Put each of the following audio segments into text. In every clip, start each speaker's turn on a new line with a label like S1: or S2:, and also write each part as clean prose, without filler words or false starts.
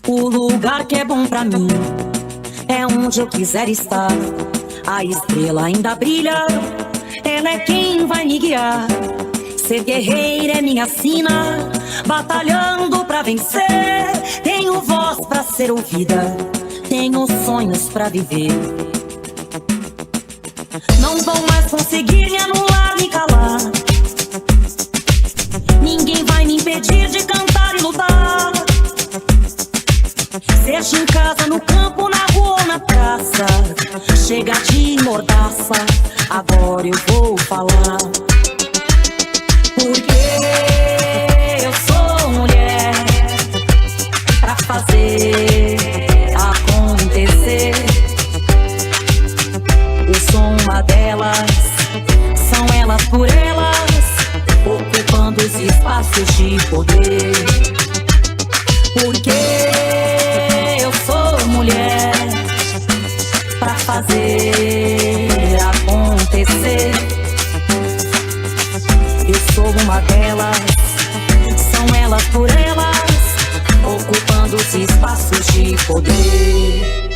S1: O lugar que é bom pra mim é onde eu quiser estar. A estrela ainda brilha, ela é quem vai me guiar. Ser guerreira é minha sina, batalhando pra vencer. Tenho voz pra ser ouvida, tenho sonhos pra viver. Não vão mais conseguir me anular, me calar. Ninguém vai me impedir de cantar e lutar. Seja em casa, no campo, na rua ou na praça, chega de mordaça, agora eu vou falar. Porque eu sou mulher pra fazer acontecer. Eu sou uma delas, são elas por elas, ocupando os espaços de poder. Porque eu sou mulher pra fazer acontecer. Eu sou uma delas, são elas por elas, ocupando os espaços de poder.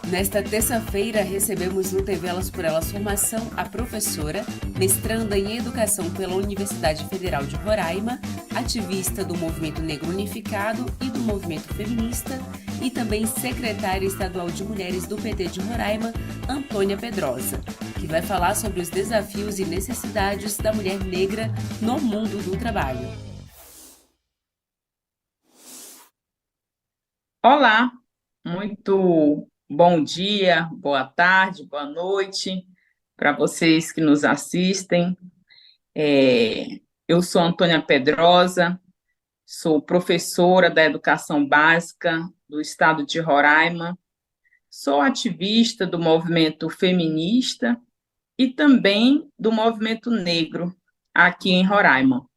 S2: Nesta terça-feira, recebemos no TV Elas por Elas Formação a professora, mestranda em Educação pela Universidade Federal de Roraima, ativista do Movimento Negro Unificado e do Movimento Feminista, e também secretária estadual de Mulheres do PT de Roraima, Antônia Pedrosa, que vai falar sobre os desafios e necessidades da mulher negra no mundo do trabalho.
S3: Olá, muito bom dia, boa tarde, boa noite para vocês que nos assistem. Eu sou Antônia Pedrosa, sou professora da Educação Básica do estado de Roraima, sou ativista do movimento feminista e também do movimento negro aqui em Roraima.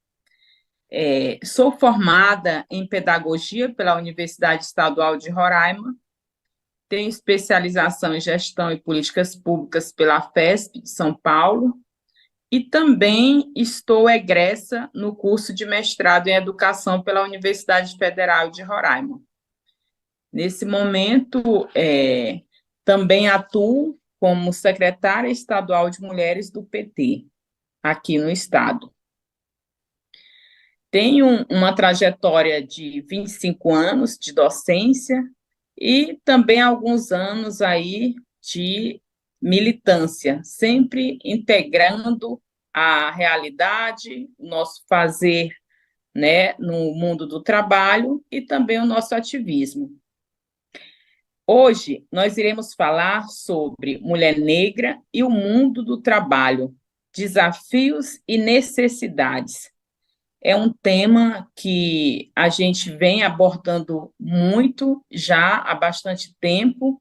S3: Sou formada em pedagogia pela Universidade Estadual de Roraima, tenho especialização em gestão e políticas públicas pela FESP de São Paulo e também estou egressa no curso de mestrado em educação pela Universidade Federal de Roraima. Nesse momento, também atuo como secretária estadual de mulheres do PT, aqui no estado. Tenho uma trajetória de 25 anos de docência e também alguns anos aí de militância, sempre integrando a realidade, o nosso fazer, né, no mundo do trabalho e também o nosso ativismo. Hoje, nós iremos falar sobre mulher negra e o mundo do trabalho, desafios e necessidades. É um tema que a gente vem abordando muito já há bastante tempo,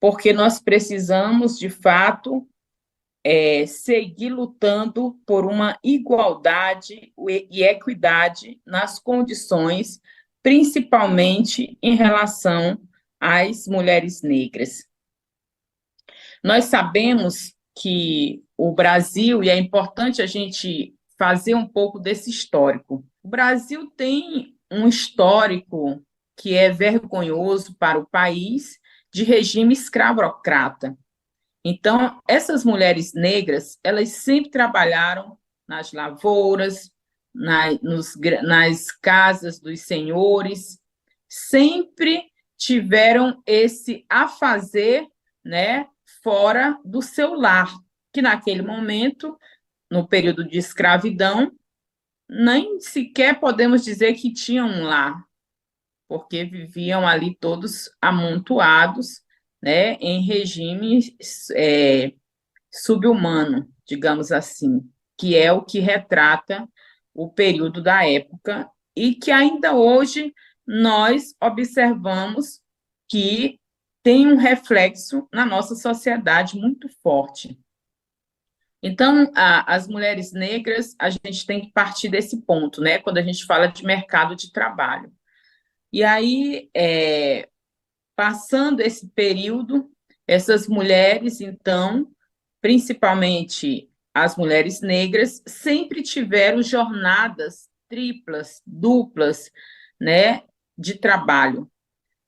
S3: porque nós precisamos, de fato, seguir lutando por uma igualdade e equidade nas condições, principalmente em relação às mulheres negras. Nós sabemos que o Brasil, e é importante a gente fazer um pouco desse histórico. O Brasil tem um histórico que é vergonhoso para o país de regime escravocrata. Então, essas mulheres negras, elas sempre trabalharam nas lavouras, nas casas dos senhores, sempre tiveram esse afazer, né, fora do seu lar, que naquele momento, no período de escravidão, nem sequer podemos dizer que tinham um lar, porque viviam ali todos amontoados, né, em regime subhumano, digamos assim, que é o que retrata o período da época e que ainda hoje nós observamos que tem um reflexo na nossa sociedade muito forte. Então, as mulheres negras, a gente tem que partir desse ponto, né, quando a gente fala de mercado de trabalho. E aí, passando esse período, Essas mulheres, então, principalmente as mulheres negras, sempre tiveram jornadas triplas, duplas, né, de trabalho.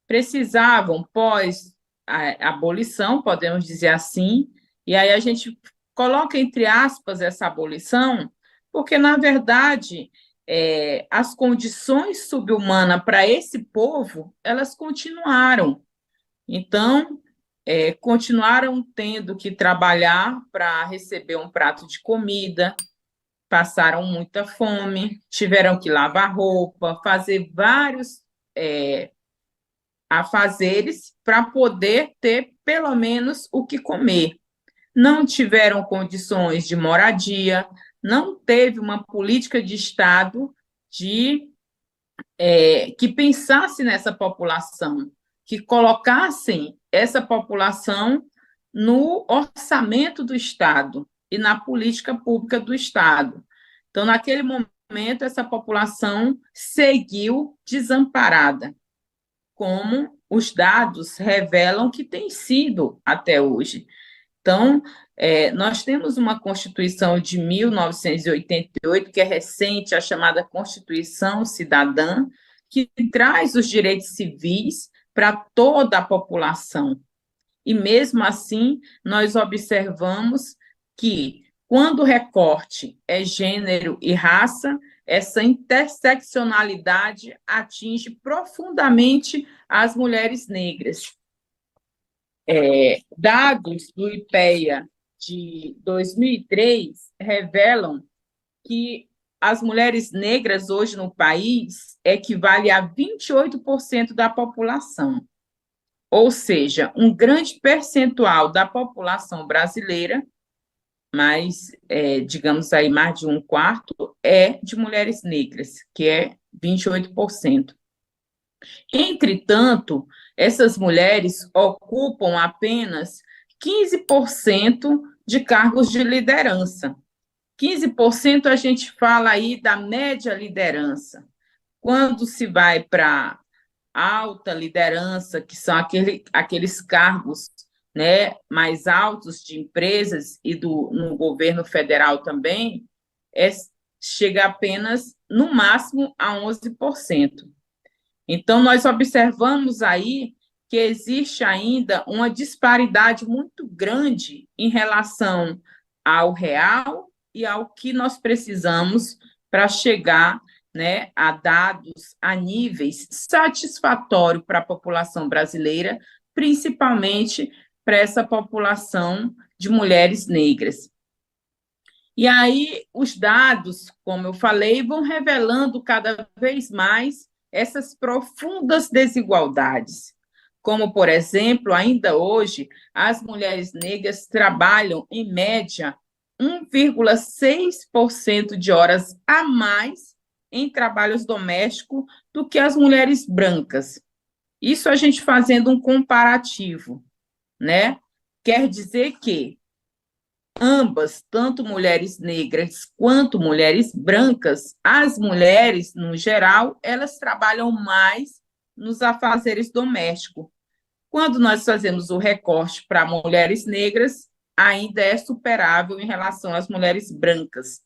S3: Precisavam, pós a abolição, podemos dizer assim, e aí a gente coloca entre aspas essa abolição, porque, na verdade, as condições subhumanas para esse povo, elas continuaram. Então, continuaram tendo que trabalhar para receber um prato de comida, passaram muita fome, tiveram que lavar roupa, fazer vários afazeres para poder ter pelo menos o que comer. Não tiveram condições de moradia, não teve uma política de Estado que pensasse nessa população, que colocassem essa população no orçamento do Estado e na política pública do Estado. Então, naquele momento, essa população seguiu desamparada, como os dados revelam que tem sido até hoje. Então, nós temos uma Constituição de 1988, que é recente, a chamada Constituição Cidadã, que traz os direitos civis para toda a população. E, mesmo assim, nós observamos que, quando o recorte é gênero e raça, essa interseccionalidade atinge profundamente as mulheres negras. Dados do IPEA de 2003 revelam que as mulheres negras hoje no país equivalem a 28% da população, ou seja, um grande percentual da população brasileira, mas, digamos aí, mais de um quarto, é de mulheres negras, que é 28%. Entretanto, essas mulheres ocupam apenas 15% de cargos de liderança. 15% a gente fala aí da média liderança. Quando se vai para alta liderança, que são aqueles cargos, né, mais altos de empresas e no governo federal também, chega apenas, no máximo, a 11%. Então, nós observamos aí que existe ainda uma disparidade muito grande em relação ao real e ao que nós precisamos para chegar, né, a dados, a níveis satisfatórios para a população brasileira, principalmente para essa população de mulheres negras. E aí, os dados, como eu falei, vão revelando cada vez mais essas profundas desigualdades. Como, por exemplo, ainda hoje, as mulheres negras trabalham, em média, 1,6% de horas a mais em trabalhos domésticos do que as mulheres brancas. Isso a gente fazendo um comparativo, né? Quer dizer que ambas, tanto mulheres negras quanto mulheres brancas, as mulheres, no geral, elas trabalham mais nos afazeres domésticos. Quando nós fazemos o recorte para mulheres negras, ainda é superável em relação às mulheres brancas.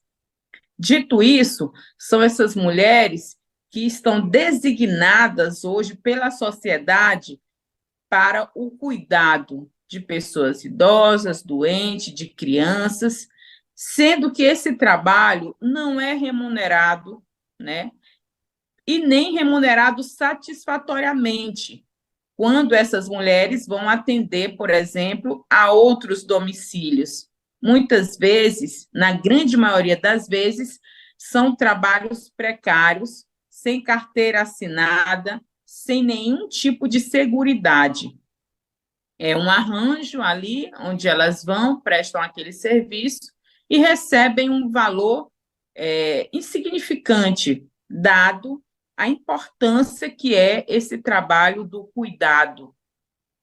S3: Dito isso, são essas mulheres que estão designadas hoje pela sociedade para o cuidado de pessoas idosas, doentes, de crianças, sendo que esse trabalho não é remunerado, né? E nem remunerado satisfatoriamente, quando essas mulheres vão atender, por exemplo, a outros domicílios. Muitas vezes, na grande maioria das vezes, são trabalhos precários, sem carteira assinada, sem nenhum tipo de seguridade. É um arranjo ali, onde elas vão, prestam aquele serviço e recebem um valor insignificante, dado a importância que é esse trabalho do cuidado.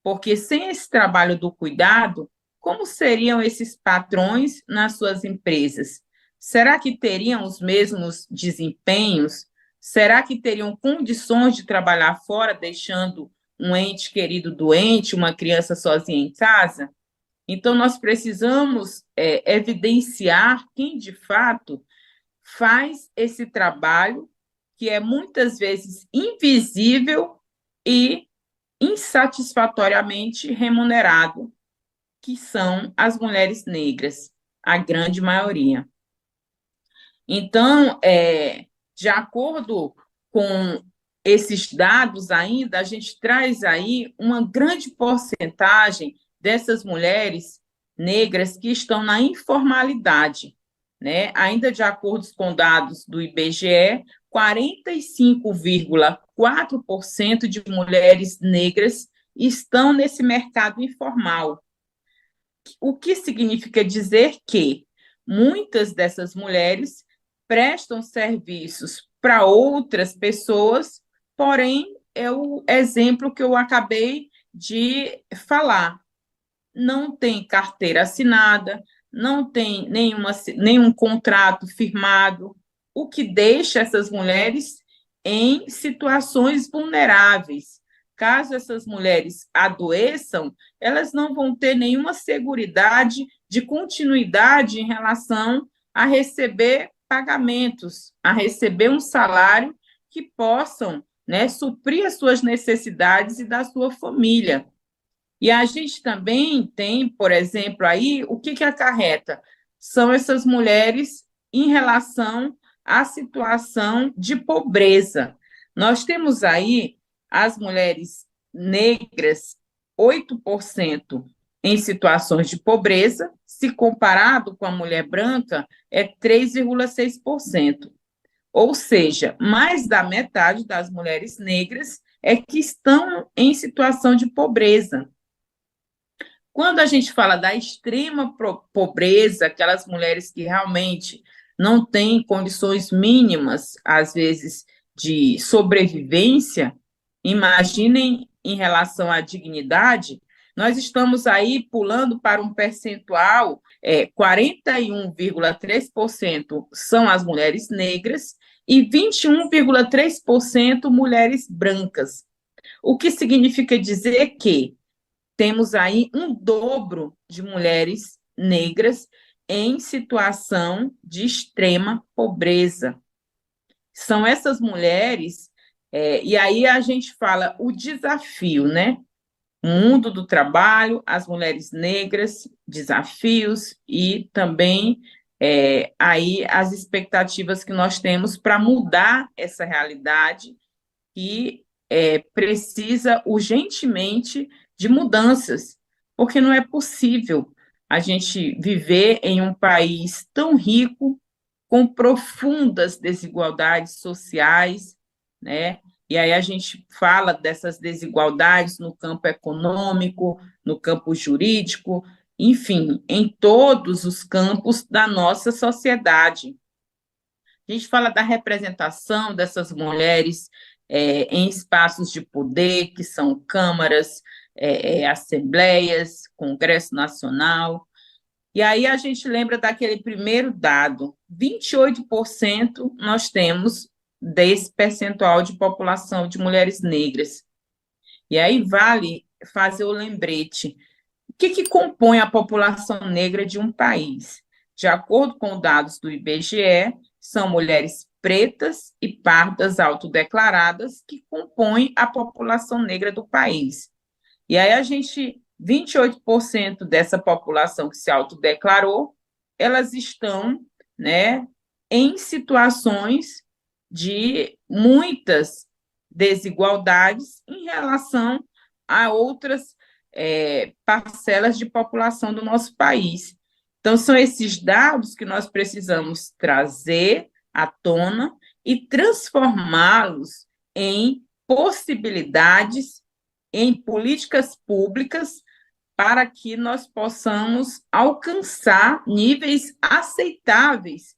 S3: Porque sem esse trabalho do cuidado, como seriam esses patrões nas suas empresas? Será que teriam os mesmos desempenhos? Será que teriam condições de trabalhar fora, deixando um ente querido doente, uma criança sozinha em casa. Então, nós precisamos evidenciar quem, de fato, faz esse trabalho que é muitas vezes invisível e insatisfatoriamente remunerado, que são as mulheres negras, a grande maioria. Então, de acordo com esses dados ainda, a gente traz aí uma grande porcentagem dessas mulheres negras que estão na informalidade, né? Ainda de acordo com dados do IBGE, 45,4% de mulheres negras estão nesse mercado informal. O que significa dizer que muitas dessas mulheres prestam serviços para outras pessoas, porém, é o exemplo que eu acabei de falar. Não tem carteira assinada, não tem nenhum contrato firmado, o que deixa essas mulheres em situações vulneráveis. Caso essas mulheres adoeçam, elas não vão ter nenhuma seguridade de continuidade em relação a receber pagamentos, a receber um salário que possam, né, suprir as suas necessidades e da sua família. E a gente também tem, por exemplo, aí, o que acarreta? São essas mulheres em relação à situação de pobreza. Nós temos aí as mulheres negras, 8% em situações de pobreza, se comparado com a mulher branca, é 3,6%. Ou seja, mais da metade das mulheres negras é que estão em situação de pobreza. Quando a gente fala da extrema pobreza, aquelas mulheres que realmente não têm condições mínimas, às vezes, de sobrevivência, imaginem em relação à dignidade, nós estamos aí pulando para um percentual, 41,3% são as mulheres negras e 21,3% mulheres brancas. O que significa dizer que temos aí um dobro de mulheres negras em situação de extrema pobreza. São essas mulheres, e aí a gente fala o desafio, né? O mundo do trabalho, as mulheres negras, desafios e também aí as expectativas que nós temos para mudar essa realidade que precisa urgentemente de mudanças, porque não é possível a gente viver em um país tão rico, com profundas desigualdades sociais, né? E aí a gente fala dessas desigualdades no campo econômico, no campo jurídico, enfim, em todos os campos da nossa sociedade. A gente fala da representação dessas mulheres em espaços de poder, que são câmaras, assembleias, Congresso Nacional. E aí a gente lembra daquele primeiro dado, 28% nós temos desse percentual de população de mulheres negras. E aí vale fazer o lembrete. O que compõe a população negra de um país? De acordo com dados do IBGE, são mulheres pretas e pardas autodeclaradas que compõem a população negra do país. E aí 28% dessa população que se autodeclarou, elas estão, né, em situações de muitas desigualdades em relação a outras parcelas de população do nosso país. Então, são esses dados que nós precisamos trazer à tona e transformá-los em possibilidades, em políticas públicas, para que nós possamos alcançar níveis aceitáveis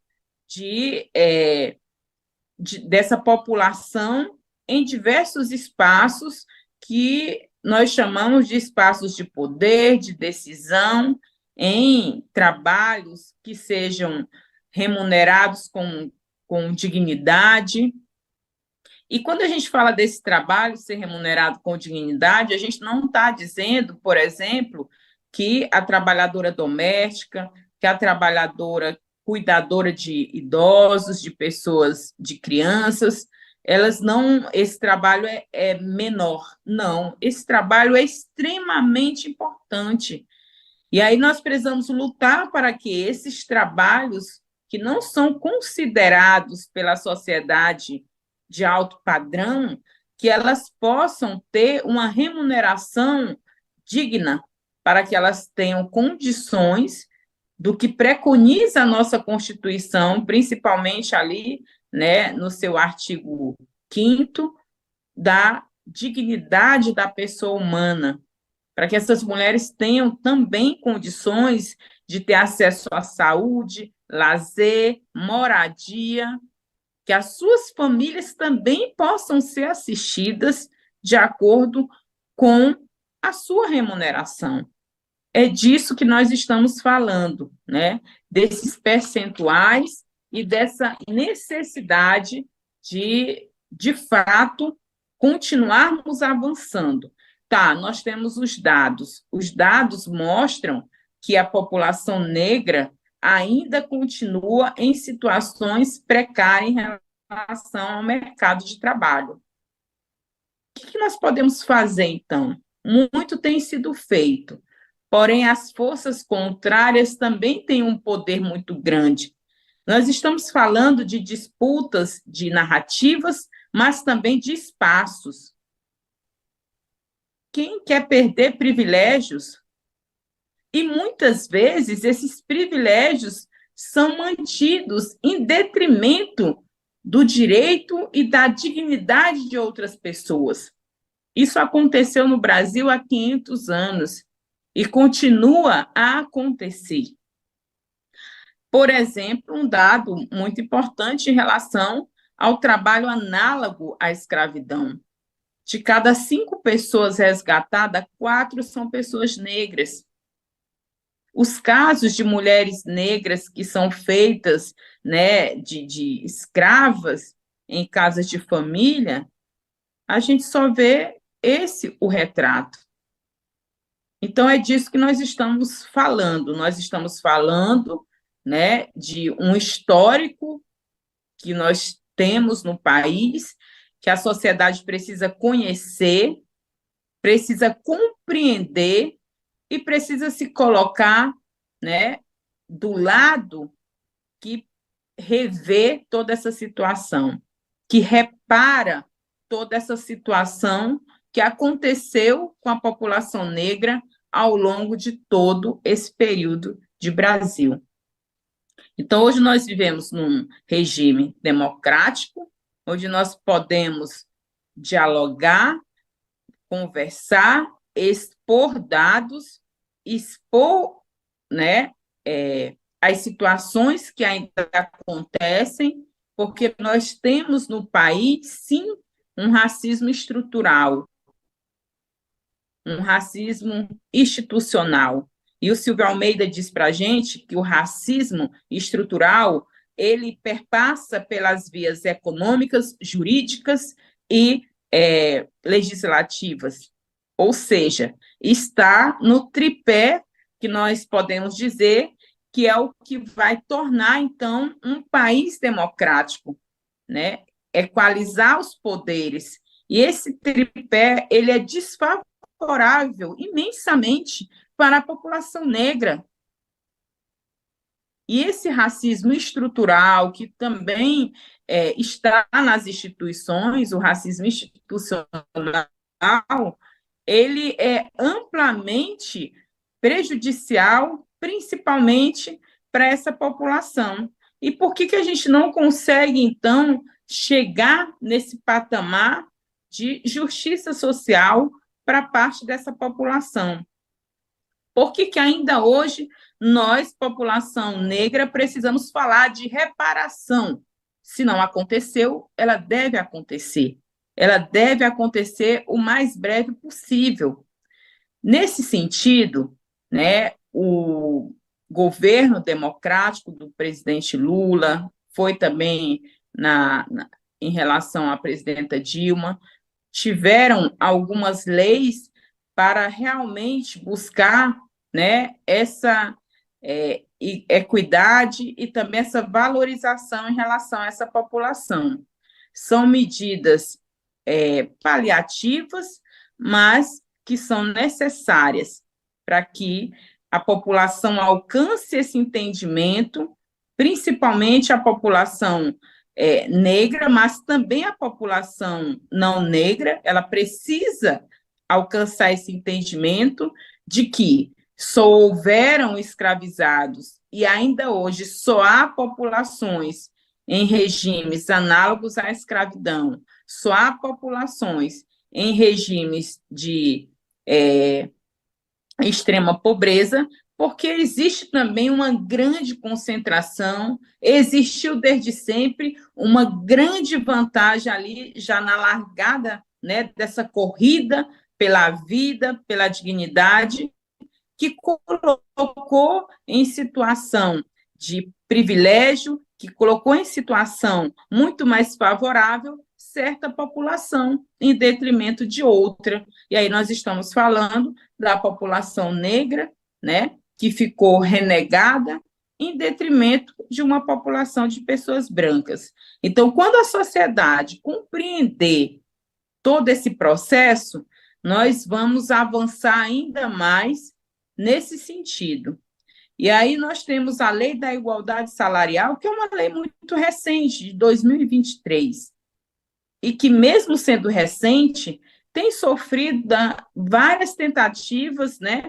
S3: dessa população em diversos espaços que nós chamamos de espaços de poder, de decisão, em trabalhos que sejam remunerados com dignidade E quando a gente fala desse trabalho ser remunerado com dignidade, a gente não está dizendo, por exemplo, que a trabalhadora doméstica, que a trabalhadora cuidadora de idosos, de pessoas, de crianças, elas não, esse trabalho é menor. Não, esse trabalho é extremamente importante. E aí nós precisamos lutar para que esses trabalhos que não são considerados pela sociedade de alto padrão, que elas possam ter uma remuneração digna, para que elas tenham condições do que preconiza a nossa Constituição, principalmente ali, né, no seu artigo 5º, da dignidade da pessoa humana, para que essas mulheres tenham também condições de ter acesso à saúde, lazer, moradia, que as suas famílias também possam ser assistidas de acordo com a sua remuneração. É disso que nós estamos falando, né? Desses percentuais e dessa necessidade de fato, continuarmos avançando. Tá, nós temos os dados mostram que a população negra ainda continua em situações precárias em relação ao mercado de trabalho. O que nós podemos fazer, então? Muito tem sido feito, porém as forças contrárias também têm um poder muito grande. Nós estamos falando de disputas de narrativas, mas também de espaços. Quem quer perder privilégios? E muitas vezes esses privilégios são mantidos em detrimento do direito e da dignidade de outras pessoas. Isso aconteceu no Brasil há 500 anos e continua a acontecer. Por exemplo, um dado muito importante em relação ao trabalho análogo à escravidão. De cada 5 pessoas resgatadas, 4 são pessoas negras. Os casos de mulheres negras que são feitas, né, de escravas em casas de família, a gente só vê o retrato. Então, é disso que nós estamos falando. Nós estamos falando, né, de um histórico que nós temos no país, que a sociedade precisa conhecer, precisa compreender e precisa se colocar, né, do lado que revê toda essa situação, que repara toda essa situação que aconteceu com a população negra ao longo de todo esse período de Brasil. Então, hoje nós vivemos num regime democrático, onde nós podemos dialogar, conversar, expor dados, expor, né, as situações que ainda acontecem, porque nós temos no país, sim, um racismo estrutural, um racismo institucional. E o Silvio Almeida diz para a gente que o racismo estrutural, ele perpassa pelas vias econômicas, jurídicas e legislativas. Ou seja, está no tripé que nós podemos dizer que é o que vai tornar, então, um país democrático, né? Equalizar os poderes. E esse tripé, ele é desfavorável imensamente para a população negra. E esse racismo estrutural, que também está nas instituições, o racismo institucional, ele é amplamente prejudicial, principalmente para essa população. E por que a gente não consegue, então, chegar nesse patamar de justiça social para parte dessa população? Por que ainda hoje nós, população negra, precisamos falar de reparação? Se não aconteceu, ela deve acontecer. Ela deve acontecer o mais breve possível. Nesse sentido, né, o governo democrático do presidente Lula foi também em relação à presidenta Dilma, tiveram algumas leis para realmente buscar, né, essa equidade e também essa valorização em relação a essa população. São medidas paliativas, mas que são necessárias para que a população alcance esse entendimento, principalmente a população negra, mas também a população não negra, ela precisa alcançar esse entendimento de que só houveram escravizados e ainda hoje só há populações em regimes análogos à escravidão, só há populações em regimes de extrema pobreza, porque existe também uma grande concentração, existiu desde sempre uma grande vantagem ali, já na largada, né, dessa corrida pela vida, pela dignidade, que colocou em situação de privilégio, que colocou em situação muito mais favorável certa população em detrimento de outra. E aí nós estamos falando da população negra, né, que ficou renegada em detrimento de uma população de pessoas brancas. Então, quando a sociedade compreender todo esse processo, nós vamos avançar ainda mais nesse sentido. E aí nós temos a Lei da Igualdade Salarial, que é uma lei muito recente, de 2023, e que, mesmo sendo recente, tem sofrido várias tentativas, né,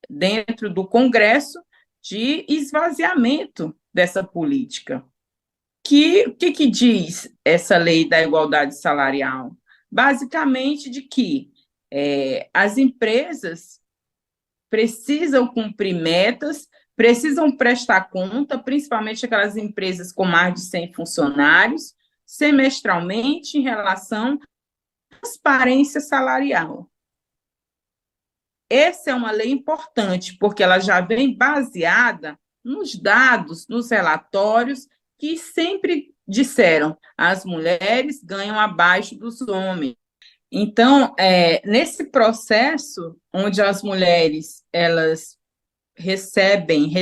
S3: dentro do Congresso, de esvaziamento dessa política. O que diz essa Lei da Igualdade Salarial? Basicamente de que as empresas precisam cumprir metas, precisam prestar conta, principalmente aquelas empresas com mais de 100 funcionários, semestralmente em relação à transparência salarial. Essa é uma lei importante, porque ela já vem baseada nos dados, nos relatórios, que sempre disseram as mulheres ganham abaixo dos homens. Então, nesse processo, onde as mulheres elas recebem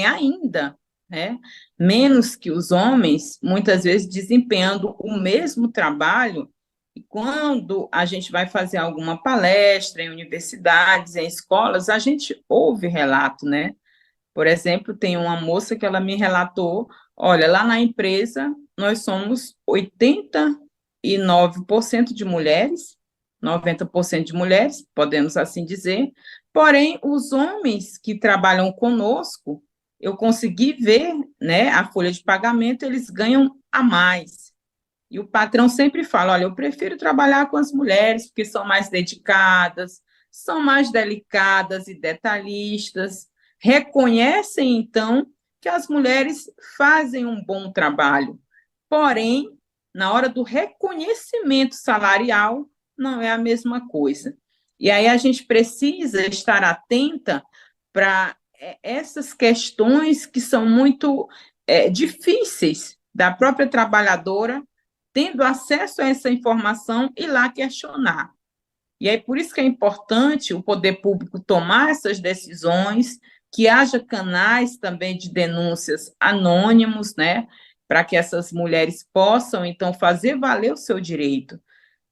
S3: ainda, né, menos que os homens, muitas vezes desempenhando o mesmo trabalho, e quando a gente vai fazer alguma palestra em universidades, em escolas, a gente ouve relato, né? Por exemplo, tem uma moça que ela me relatou, olha, lá na empresa nós somos 89% de mulheres, 90% de mulheres, podemos assim dizer, porém, os homens que trabalham conosco, eu consegui ver, né, a folha de pagamento, eles ganham a mais. E o patrão sempre fala, olha, eu prefiro trabalhar com as mulheres, porque são mais dedicadas, são mais delicadas e detalhistas, reconhecem, então, que as mulheres fazem um bom trabalho. Porém, na hora do reconhecimento salarial, não é a mesma coisa. E aí a gente precisa estar atenta para essas questões que são muito difíceis da própria trabalhadora, tendo acesso a essa informação e lá questionar. E aí por isso que é importante o poder público tomar essas decisões, que haja canais também de denúncias anônimos, né, para que essas mulheres possam, então, fazer valer o seu direito.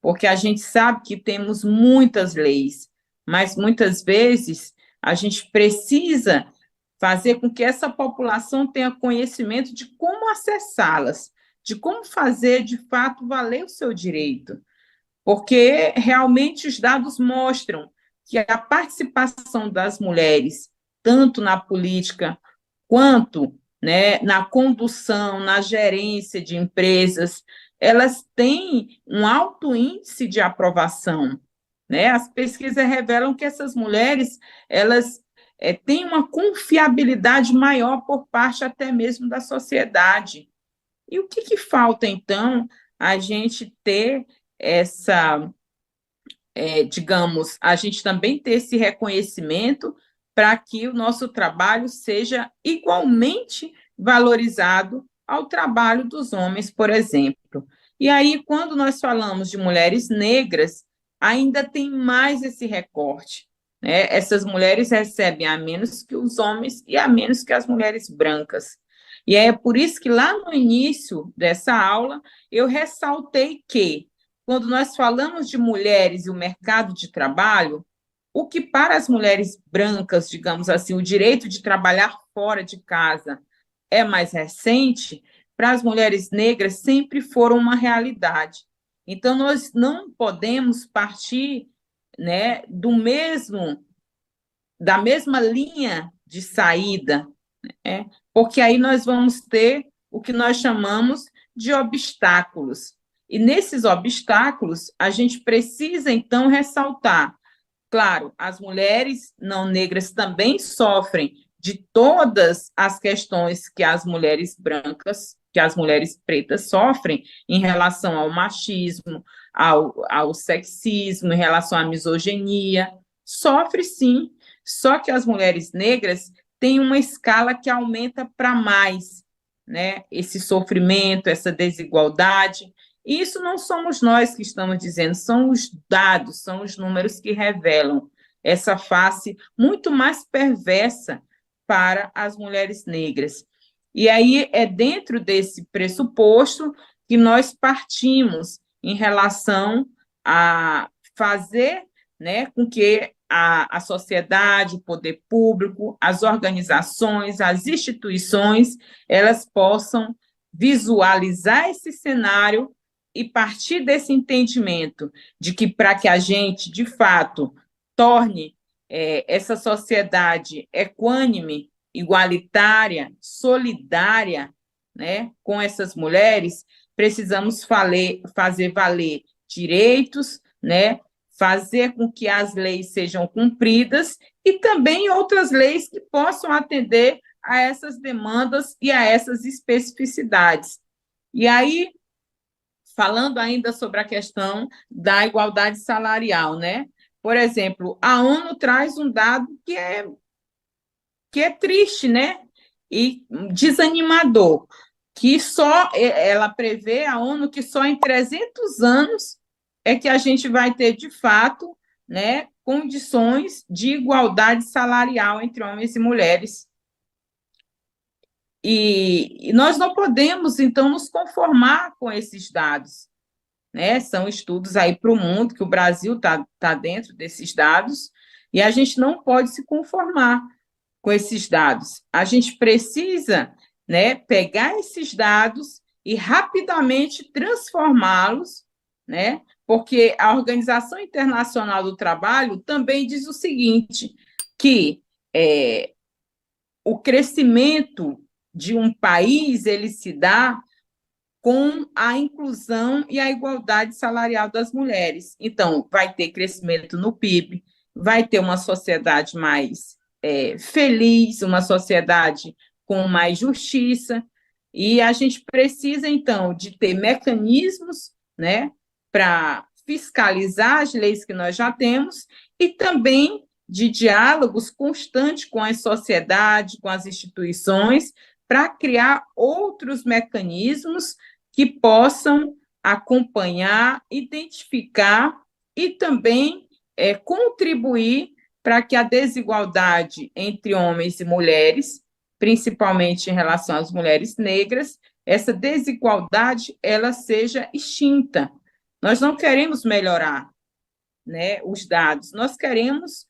S3: Porque a gente sabe que temos muitas leis, mas muitas vezes a gente precisa fazer com que essa população tenha conhecimento de como acessá-las, de como fazer, de fato, valer o seu direito. Porque realmente os dados mostram que a participação das mulheres, tanto na política quanto, né, na condução, na gerência de empresas, elas têm um alto índice de aprovação, né? As pesquisas revelam que essas mulheres, elas têm uma confiabilidade maior por parte até mesmo da sociedade. E o que falta, então, a gente ter essa, digamos, a gente também ter esse reconhecimento para que o nosso trabalho seja igualmente valorizado ao trabalho dos homens, por exemplo. E aí, quando nós falamos de mulheres negras, ainda tem mais esse recorte, né? Essas mulheres recebem a menos que os homens e a menos que as mulheres brancas. E é por isso que lá no início dessa aula eu ressaltei que, quando nós falamos de mulheres e o mercado de trabalho, o que para as mulheres brancas, digamos assim, o direito de trabalhar fora de casa é mais recente, para as mulheres negras sempre foram uma realidade. Então, nós não podemos partir, né, da mesma linha de saída, né, porque aí nós vamos ter o que nós chamamos de obstáculos. E nesses obstáculos, a gente precisa, então, ressaltar. Claro, as mulheres não negras também sofrem de todas as questões que as mulheres brancas, que as mulheres pretas sofrem em relação ao machismo, ao sexismo, em relação à misoginia. Sofre sim, só que as mulheres negras têm uma escala que aumenta para mais, né? Esse sofrimento, essa desigualdade. E isso não somos nós que estamos dizendo, são os dados, são os números que revelam essa face muito mais perversa para as mulheres negras. E aí é dentro desse pressuposto que nós partimos em relação a fazer, né, com que a sociedade, o poder público, as organizações, as instituições, elas possam visualizar esse cenário e partir desse entendimento de que, para que a gente, de fato, torne essa sociedade equânime, igualitária, solidária, né, com essas mulheres, precisamos fazer valer direitos, né, fazer com que as leis sejam cumpridas e também outras leis que possam atender a essas demandas e a essas especificidades. E aí, falando ainda sobre a questão da igualdade salarial, né? Por exemplo, a ONU traz um dado que é triste, né? E desanimador, que só ela prevê, a ONU, que só em 300 anos é que a gente vai ter, de fato, né, condições de igualdade salarial entre homens e mulheres. E nós não podemos, então, nos conformar com esses dados, né? São estudos aí para o mundo, que o Brasil tá dentro desses dados, e a gente não pode se conformar com esses dados. A gente precisa, né, pegar esses dados e rapidamente transformá-los, né? Porque a Organização Internacional do Trabalho também diz o seguinte, que o crescimento de um país, ele se dá com a inclusão e a igualdade salarial das mulheres. Então, vai ter crescimento no PIB, vai ter uma sociedade mais feliz, uma sociedade com mais justiça, e a gente precisa, então, de ter mecanismos, né, para fiscalizar as leis que nós já temos e também de diálogos constantes com a sociedade, com as instituições, para criar outros mecanismos que possam acompanhar, identificar e também contribuir para que a desigualdade entre homens e mulheres, principalmente em relação às mulheres negras, essa desigualdade ela seja extinta. Nós não queremos melhorar, né, os dados, nós queremos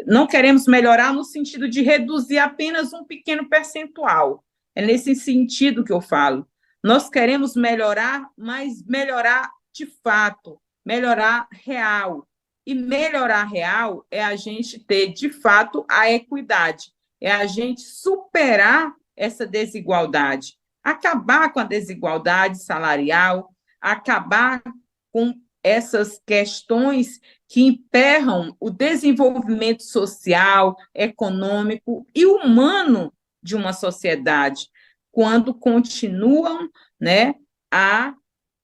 S3: não queremos melhorar no sentido de reduzir apenas um pequeno percentual. É nesse sentido que eu falo. Nós queremos melhorar, mas melhorar de fato, melhorar real. E melhorar real é a gente ter, de fato, a equidade, é a gente superar essa desigualdade, acabar com a desigualdade salarial, acabar com essas questões que emperram o desenvolvimento social, econômico e humano de uma sociedade, quando continuam, né, a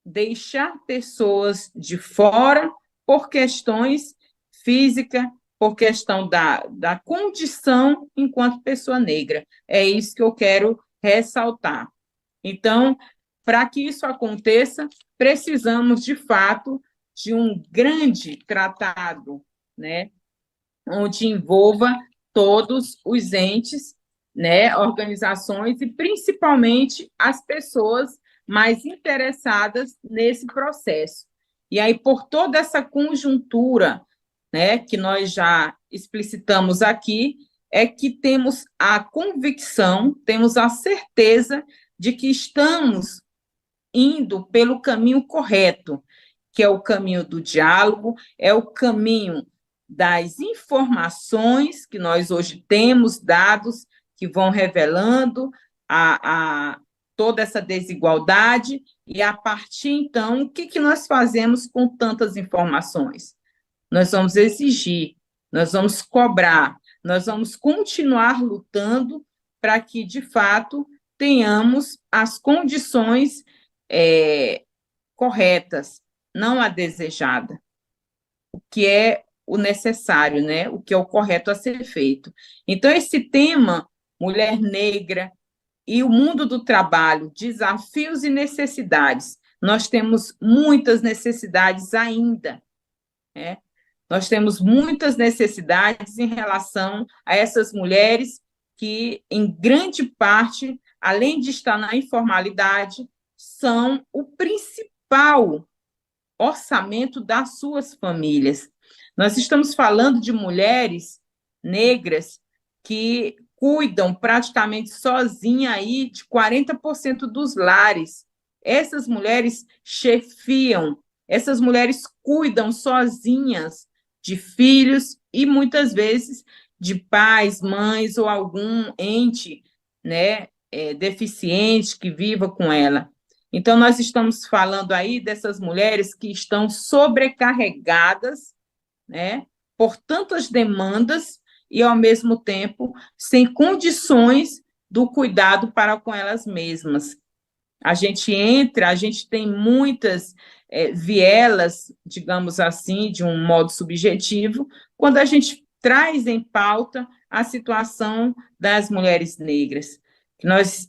S3: deixar pessoas de fora por questões físicas, por questão da condição enquanto pessoa negra. É isso que eu quero ressaltar. Então, para que isso aconteça, precisamos, de fato, de um grande tratado, né, onde envolva todos os entes, né, organizações e principalmente as pessoas mais interessadas nesse processo. E aí, por toda essa conjuntura, né, que nós já explicitamos aqui, é que temos a convicção, temos a certeza de que estamos indo pelo caminho correto, que é o caminho do diálogo, é o caminho das informações que nós hoje temos, dados que vão revelando toda essa desigualdade, e a partir, então, o que nós fazemos com tantas informações? Nós vamos exigir, nós vamos cobrar, nós vamos continuar lutando para que, de fato, tenhamos as condições corretas, não a desejada, o que é o necessário, né? O que é o correto a ser feito. Então, esse tema, mulher negra e o mundo do trabalho, desafios e necessidades, nós temos muitas necessidades ainda, né? Nós temos muitas necessidades em relação a essas mulheres que, em grande parte, além de estar na informalidade, são o principal orçamento das suas famílias. Nós estamos falando de mulheres negras que cuidam praticamente sozinha aí de 40% dos lares. Essas mulheres chefiam, essas mulheres cuidam sozinhas de filhos e muitas vezes de pais, mães ou algum ente, né, deficiente que viva com ela. Então, nós estamos falando aí dessas mulheres que estão sobrecarregadas, né, por tantas demandas e, ao mesmo tempo, sem condições do cuidado para com elas mesmas. A gente tem muitas vielas, digamos assim, de um modo subjetivo, quando a gente traz em pauta a situação das mulheres negras.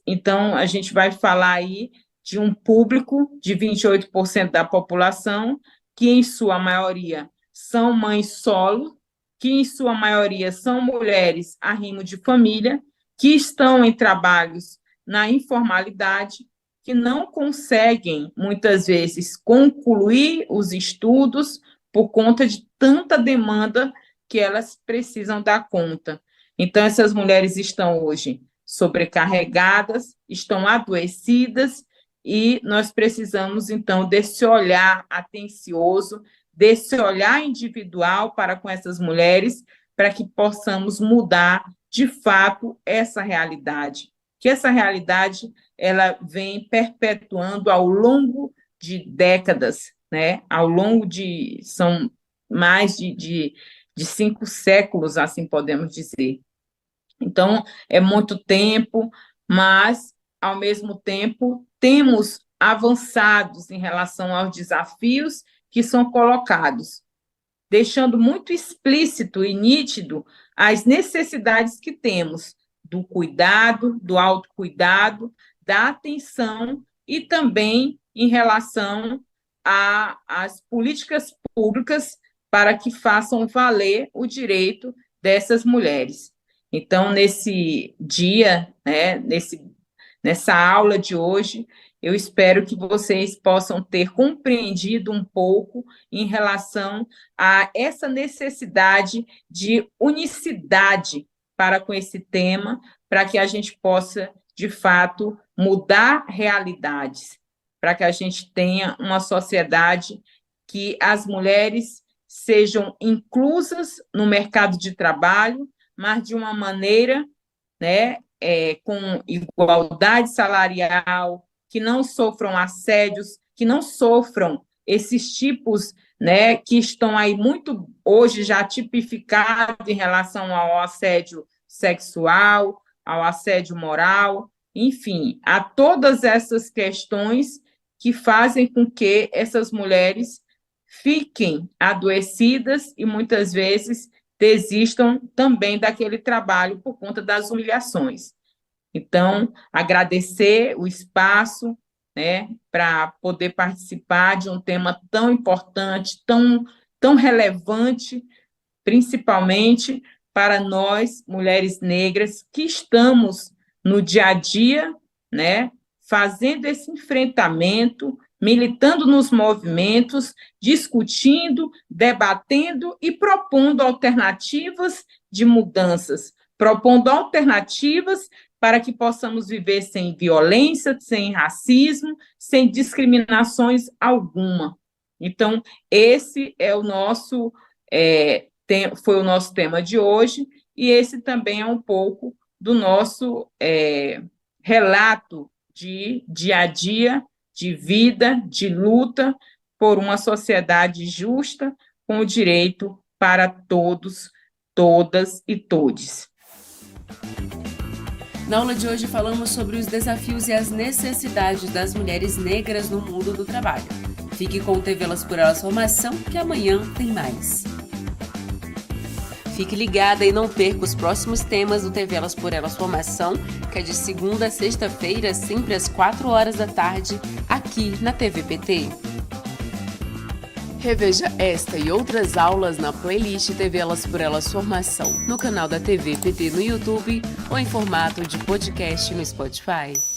S3: Então, a gente vai falar aí de um público de 28% da população, que, em sua maioria, são mães solo, que, em sua maioria, são mulheres arrimo de família, que estão em trabalhos na informalidade, que não conseguem, muitas vezes, concluir os estudos por conta de tanta demanda que elas precisam dar conta. Então, essas mulheres estão hoje sobrecarregadas, estão adoecidas, e nós precisamos, então, desse olhar atencioso, desse olhar individual para com essas mulheres, para que possamos mudar, de fato, essa realidade. Que essa realidade ela vem perpetuando ao longo de décadas, né? Ao longo são mais de 5 séculos, assim podemos dizer. Então, é muito tempo, mas, ao mesmo tempo, temos avançados em relação aos desafios que são colocados, deixando muito explícito e nítido as necessidades que temos do cuidado, do autocuidado, da atenção e também em relação às políticas públicas para que façam valer o direito dessas mulheres. Então, nesse dia, né, nessa aula de hoje, eu espero que vocês possam ter compreendido um pouco em relação a essa necessidade de unicidade para com esse tema, para que a gente possa, de fato, mudar realidades, para que a gente tenha uma sociedade que as mulheres sejam inclusas no mercado de trabalho, mas de uma maneira, né, com igualdade salarial, que não sofram assédios, que não sofram esses tipos, né, que estão aí muito hoje já tipificados em relação ao assédio sexual, ao assédio moral, enfim, a todas essas questões que fazem com que essas mulheres fiquem adoecidas e muitas vezes desistam também daquele trabalho por conta das humilhações. Então, agradecer o espaço, né, para poder participar de um tema tão importante, tão relevante, principalmente para nós, mulheres negras, que estamos no dia a dia, né, fazendo esse enfrentamento, militando nos movimentos, discutindo, debatendo e propondo alternativas de mudanças, propondo alternativas para que possamos viver sem violência, sem racismo, sem discriminações alguma. Então, esse é o nosso foi o nosso tema de hoje, e esse também é um pouco do nosso relato de dia a dia, de vida, de luta por uma sociedade justa, com o direito para todos, todas e todes.
S2: Na aula de hoje falamos sobre os desafios e as necessidades das mulheres negras no mundo do trabalho. Fique com o TV Elas por Elas Formação, que amanhã tem mais. Fique ligada e não perca os próximos temas do TV Elas por Elas Formação, que é de segunda a sexta-feira, sempre às 16h, aqui na TV PT. Reveja esta e outras aulas na playlist TV Elas por Elas Formação, no canal da TV PT no YouTube ou em formato de podcast no Spotify.